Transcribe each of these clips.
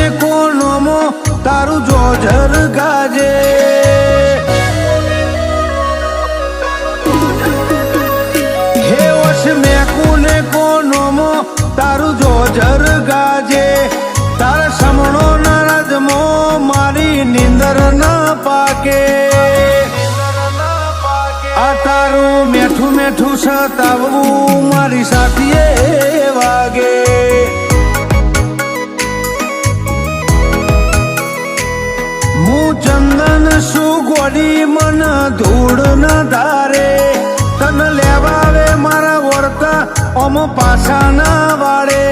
ને કોનોમો તારું જોજર ગાજે હે વશ મેકુને કોનોમો તારું જોજર ગાજે તારા સમણો નારાજમો મારી નીંદર ના પાકે આ તારું મેઠું મેઠું સતાવવું મારી સાથીએ વાગે હું ચંદન સુગોડી મન ધૂળ ન ધારે તન લેવાવે મારા વર્તા ઓમ પાછા ના વાળે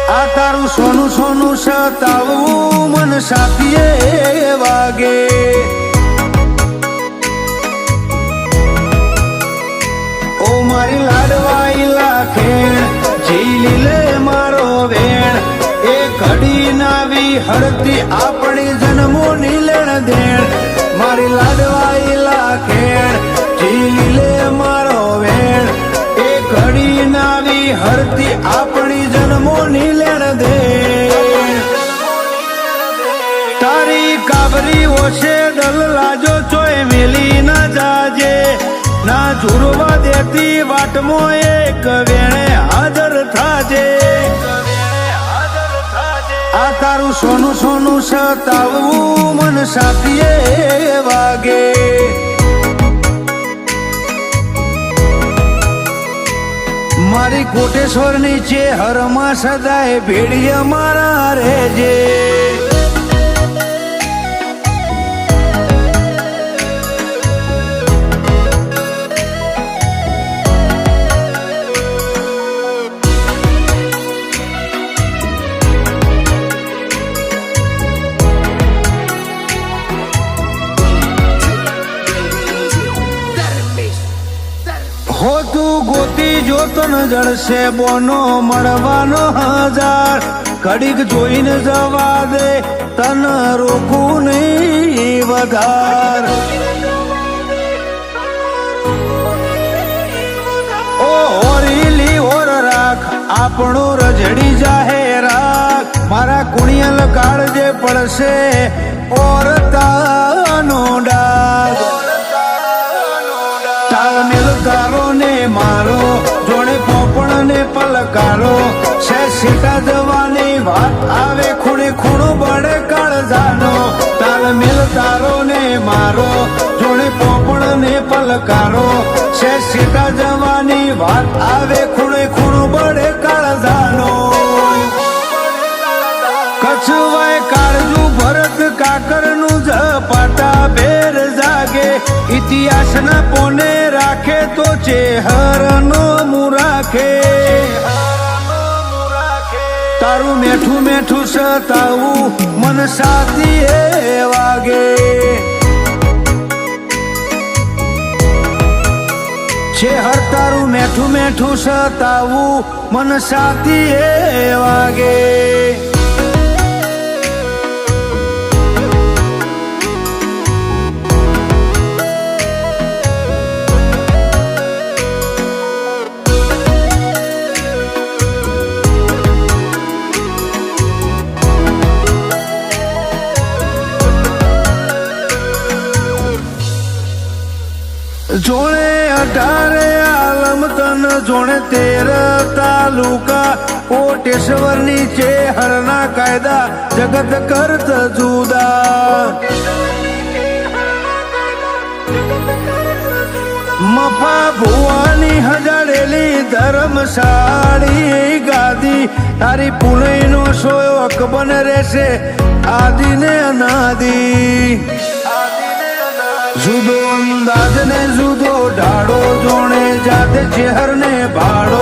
આ તારું સોનું સોનું સતાવવું મન સાથીએ વાગે ઓ મારી લાડવાઈ લાખેણ ઝીલી લે મારો વેણ એ ઘડી નાવી હળતી આપણી જન્મોની લેણ દેણ મારી લાડવાઈ લાખેણ ઝીલી લે મારો વેણ એ ઘડી નાવી હળતી આપણી જન્મોની લેણ દેણ તારી કાબરી ઓછે દલ લાજો ચોય મેલી ના જાજે ના ઝુરવા દેતી વાટમો એક વેણે હાજર થાજે આ તારું સોનું સોનું સતાવવું મન સાથીએ વાગે મારી કોટેશ્વર નીચે હરમાં સદાય ભેડિયા મારા રહેજે હો તું ગોતી જોતન જળશે બોનો મળવાનો હજાર ઘડીક જોઈને જવા દે તન રોકું નહીં વધાર ઓ હોરીલી ઓર રાખ આપણો રજડી જાહે રાખ મારા કુણિયલ કાળજે પડશે ઓર તાનો ડાગ તાલમેલ તારો ને મારો જોડે પોપણ ને પલકારો છે સીટા જવાની વાત આવે ખૂણે ખૂણો બળે કાળજાનો તાલમેલ તારો ને મારો જોડે પોપણ ને પલકારો છે સીટા જવાની વાત આવે ખૂણે ખૂણો બળે કાળજાનો કચ્છવાય કાળજુ ભરત કાકર નું ઝપાટા બેર જાગે ઇતિહાસના પોને રાખે તો ચેહરનો મુરાખે તારું મેઠું મેઠું સતાવું મન સાથીએ વાગે ચેહર તારું મેઠું મેઠું સતાવું મન સાથીએ વાગે જોણે 18 આલમ તન જોણે 13 તાલુકા કોટેશ્વર નીચે હરના કાયદા જગત કરત જુદા મફા ભુવાની હજારેલી ધર્મશાળી ગાદી તારી પુણ્યનો શોક બન રહેશે આદિ ને અનાદિ જુદો અંદાજ ને જુદો ઢાળો જોણે જાતે ચહેર ને ભાડો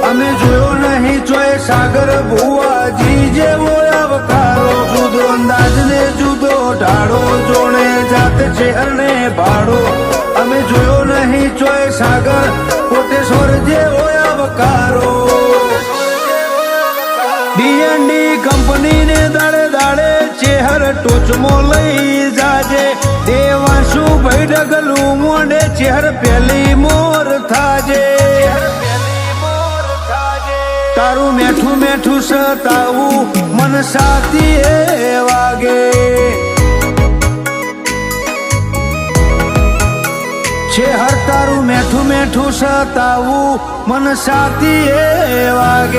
અમે જોયો નહીં ચોય સાગર ભુવાજી જેવો આવકારો જુદો અંદાજ ને જુદો ઢાળો જોણે જાતે ચહેર ને ભાડો અમે જોયો નહીં ચોય સાગર કોટેશ્વર જેવો આવકારો ડીએનડી કંપની ને દાડે દાડે ચહેર ટોચમાં લઈ જાજે દેવાંશુ ભાઈ ડગલું મોઢે ચહેર પેલી મોર થાજે તારું મેઠું મેઠું મેઠું સતાવું મન સાથી એ વાગે છે હર તારું મેઠું મેઠું સતાવું મન સાથી એ વાગે